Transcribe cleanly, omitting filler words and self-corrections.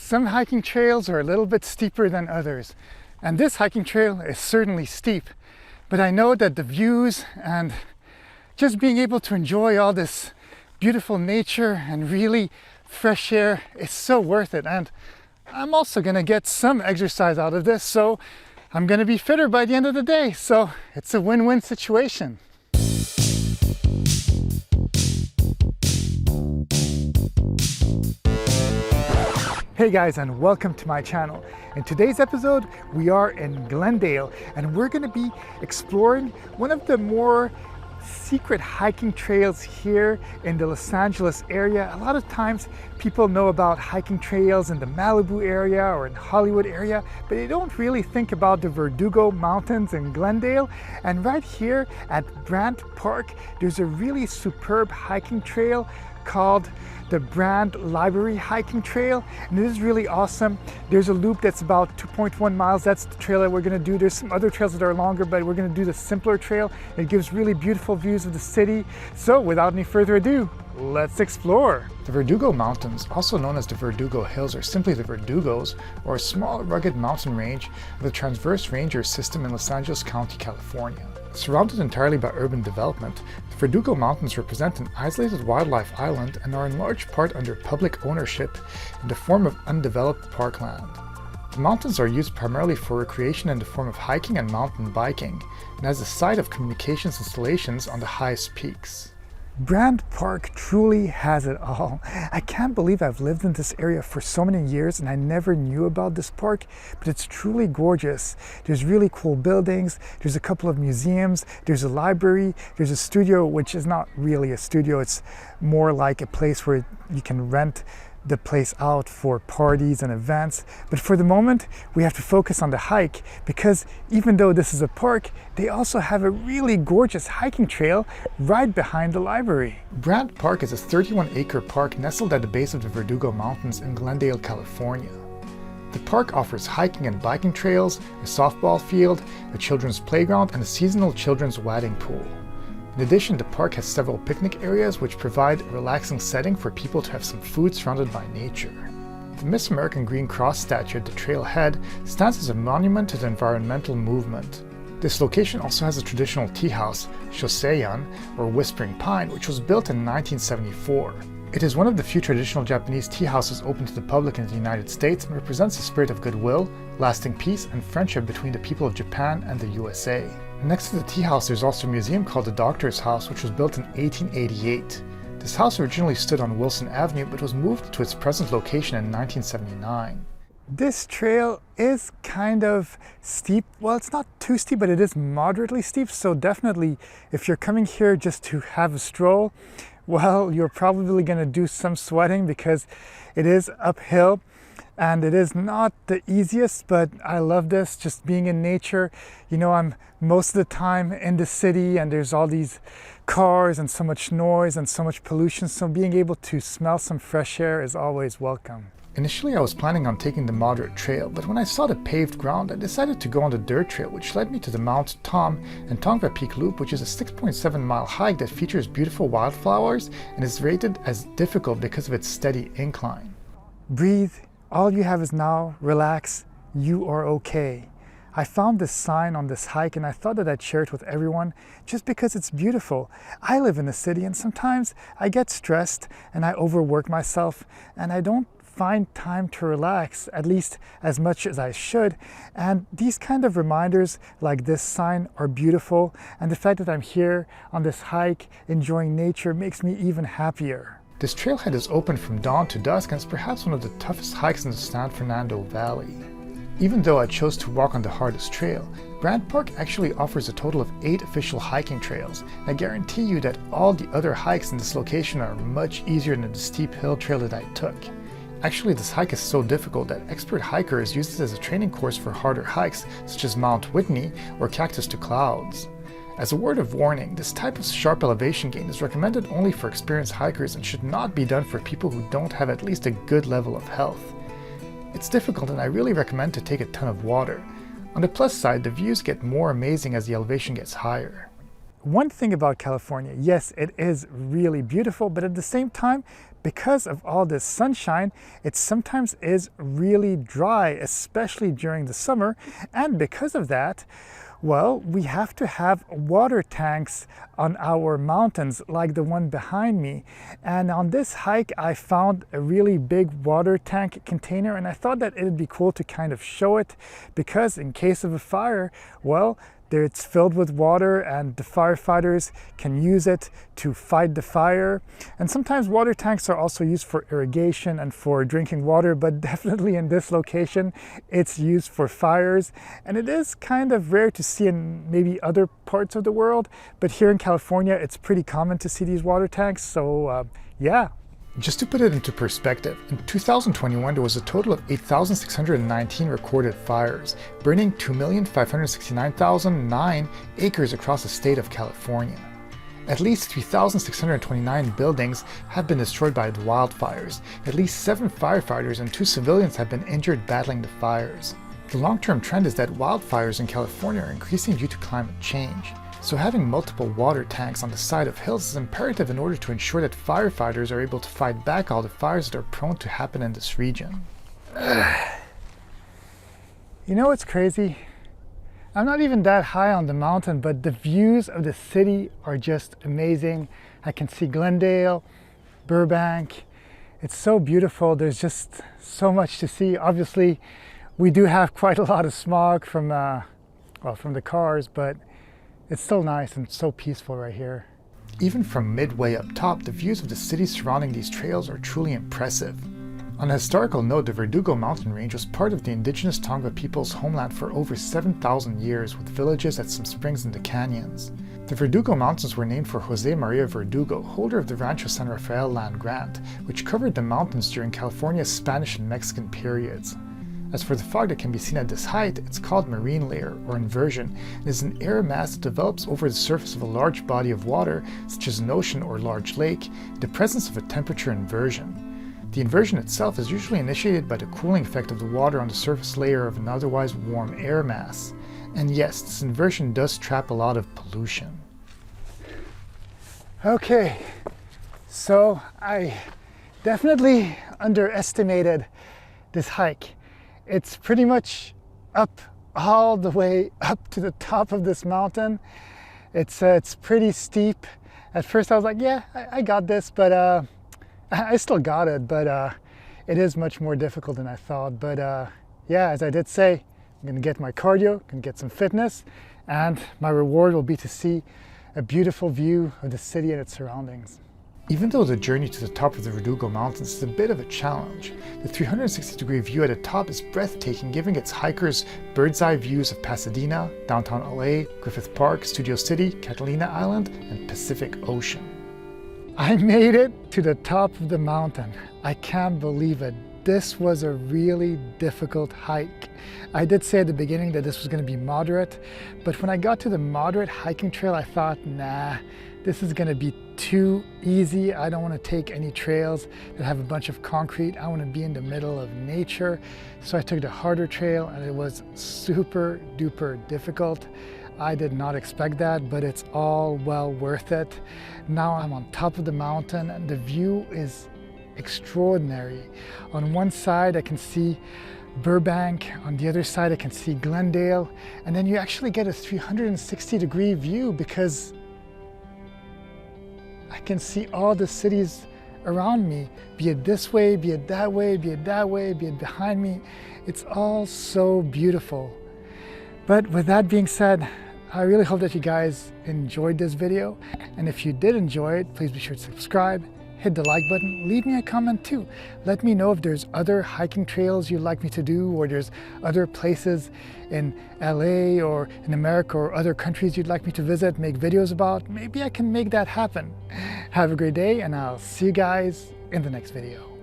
Some hiking trails are a little bit steeper than others, and this hiking trail is certainly steep, but I know that the views and just being able to enjoy all this beautiful nature and really fresh air is so worth it. And I'm also gonna get some exercise out of this, so I'm gonna be fitter by the end of the day. So it's a win-win situation. Hey guys, and welcome to my channel. In today's episode, we are in Glendale and we're going to be exploring one of the more secret hiking trails here in the Los Angeles area. A lot of times people know about hiking trails in the Malibu area or in Hollywood area, but they don't really think about the Verdugo Mountains in Glendale. And right here at Brand Park, there's a really superb hiking trail called the Brand Library Hiking Trail, and it is really awesome. There's a loop that's about 2.1 miles. That's the trail that we're going to do. There's some other trails that are longer, but we're going to do the simpler trail. It gives really beautiful views of the city. So without any further ado, let's explore. The Verdugo Mountains, also known as the Verdugo Hills or simply the Verdugos, are a small rugged mountain range of the Transverse Ranges system in Los Angeles County, California. Surrounded entirely by urban development, the Verdugo Mountains represent an isolated wildlife island and are in large part under public ownership in the form of undeveloped parkland. The mountains are used primarily for recreation in the form of hiking and mountain biking, and as a site of communications installations on the highest peaks. Brand Park truly has it all. I can't believe I've lived in this area for so many years and I never knew about this park, but it's truly gorgeous. There's really cool buildings, there's a couple of museums, there's a library, there's a studio, which is not really a studio, it's more like a place where you can rent the place out for parties and events. But for the moment, we have to focus on the hike because even though this is a park, they also have a really gorgeous hiking trail right behind the library. Brand Park is a 31-acre park nestled at the base of the Verdugo Mountains in Glendale, California. The park offers hiking and biking trails, a softball field, a children's playground, and a seasonal children's wading pool. In addition, the park has several picnic areas which provide a relaxing setting for people to have some food surrounded by nature. The Miss American Green Cross statue at the trailhead stands as a monument to the environmental movement. This location also has a traditional teahouse, Shoseian, or Whispering Pine, which was built in 1974. It is one of the few traditional Japanese teahouses open to the public in the United States and represents the spirit of goodwill, lasting peace, and friendship between the people of Japan and the USA. Next to the tea house, there's also a museum called the Doctor's House, which was built in 1888. This house originally stood on Wilson Avenue, but was moved to its present location in 1979. This trail is kind of steep. Well, it's not too steep, but it is moderately steep. So definitely, if you're coming here just to have a stroll, well, you're probably going to do some sweating because it is uphill. And it is not the easiest, but I love this, just being in nature. You know, I'm most of the time in the city and there's all these cars and so much noise and so much pollution, so being able to smell some fresh air is always welcome. Initially, I was planning on taking the moderate trail, but when I saw the paved ground, I decided to go on the dirt trail, which led me to the Mount Thom and Tongva Peak Loop, which is a 6.7-mile hike that features beautiful wildflowers and is rated as difficult because of its steady incline. Breathe. All you have is now, relax, you are okay. I found this sign on this hike and I thought that I'd share it with everyone just because it's beautiful. I live in the city and sometimes I get stressed and I overwork myself and I don't find time to relax, at least as much as I should. And these kind of reminders like this sign are beautiful, and the fact that I'm here on this hike enjoying nature makes me even happier. This trailhead is open from dawn to dusk and is perhaps one of the toughest hikes in the San Fernando Valley. Even though I chose to walk on the hardest trail, Brand Park actually offers a total of 8 official hiking trails, and I guarantee you that all the other hikes in this location are much easier than the steep hill trail that I took. Actually, this hike is so difficult that expert hikers use it as a training course for harder hikes such as Mount Whitney or Cactus to Clouds. As a word of warning, this type of sharp elevation gain is recommended only for experienced hikers and should not be done for people who don't have at least a good level of health. It's difficult and I really recommend to take a ton of water. On the plus side, the views get more amazing as the elevation gets higher. One thing about California, yes, it is really beautiful, but at the same time, because of all this sunshine, it sometimes is really dry, especially during the summer. And because of that, well, we have to have water tanks on our mountains like the one behind me. And on this hike, I found a really big water tank container, and I thought that it would be cool to kind of show it because in case of a fire, well, it's filled with water and the firefighters can use it to fight the fire. And sometimes water tanks are also used for irrigation and for drinking water, but definitely in this location, it's used for fires. And it is kind of rare to see in maybe other parts of the world, but here in California, it's pretty common to see these water tanks. So yeah. Just to put it into perspective, in 2021 there was a total of 8,619 recorded fires, burning 2,569,009 acres across the state of California. At least 3,629 buildings have been destroyed by the wildfires. At least 7 firefighters and 2 civilians have been injured battling the fires. The long-term trend is that wildfires in California are increasing due to climate change. So having multiple water tanks on the side of hills is imperative in order to ensure that firefighters are able to fight back all the fires that are prone to happen in this region. You know what's crazy? I'm not even that high on the mountain, but the views of the city are just amazing. I can see Glendale, Burbank. It's so beautiful. There's just so much to see. Obviously, we do have quite a lot of smog from the cars, but it's still nice and so peaceful right here. Even from midway up top, the views of the cities surrounding these trails are truly impressive. On a historical note, the Verdugo mountain range was part of the indigenous Tongva people's homeland for over 7,000 years, with villages at some springs in the canyons. The Verdugo Mountains were named for Jose Maria Verdugo, holder of the Rancho San Rafael land grant, which covered the mountains during California's Spanish and Mexican periods. As for the fog that can be seen at this height, it's called marine layer, or inversion, and is an air mass that develops over the surface of a large body of water, such as an ocean or large lake, in the presence of a temperature inversion. The inversion itself is usually initiated by the cooling effect of the water on the surface layer of an otherwise warm air mass. And yes, this inversion does trap a lot of pollution. Okay, so I definitely underestimated this hike. It's pretty much up all the way up to the top of this mountain. It's pretty steep. At first I was like, yeah, I got this, but I still got it, but it is much more difficult than I thought. But yeah, as I did say, I'm gonna get my cardio, gonna get some fitness, and my reward will be to see a beautiful view of the city and its surroundings. Even though the journey to the top of the Verdugo Mountains is a bit of a challenge, the 360-degree view at the top is breathtaking, giving its hikers bird's-eye views of Pasadena, downtown LA, Griffith Park, Studio City, Catalina Island, and Pacific Ocean. I made it to the top of the mountain. I can't believe it. This was a really difficult hike. I did say at the beginning that this was going to be moderate, but when I got to the moderate hiking trail, I thought, nah, this is going to be too easy. I don't want to take any trails that have a bunch of concrete. I want to be in the middle of nature. So I took the harder trail, and it was super duper difficult. I did not expect that, but it's all well worth it. Now I'm on top of the mountain, and the view is extraordinary. On one side I can see Burbank, on the other side I can see Glendale, and then you actually get a 360-degree view because I can see all the cities around me, be it this way, be it that way, be it that way, be it behind me. It's all so beautiful. But with that being said, I really hope that you guys enjoyed this video, and if you did enjoy it, please be sure to subscribe, hit the like button, leave me a comment too. Let me know if there's other hiking trails you'd like me to do, or there's other places in LA or in America or other countries you'd like me to visit, make videos about. Maybe I can make that happen. Have a great day, and I'll see you guys in the next video.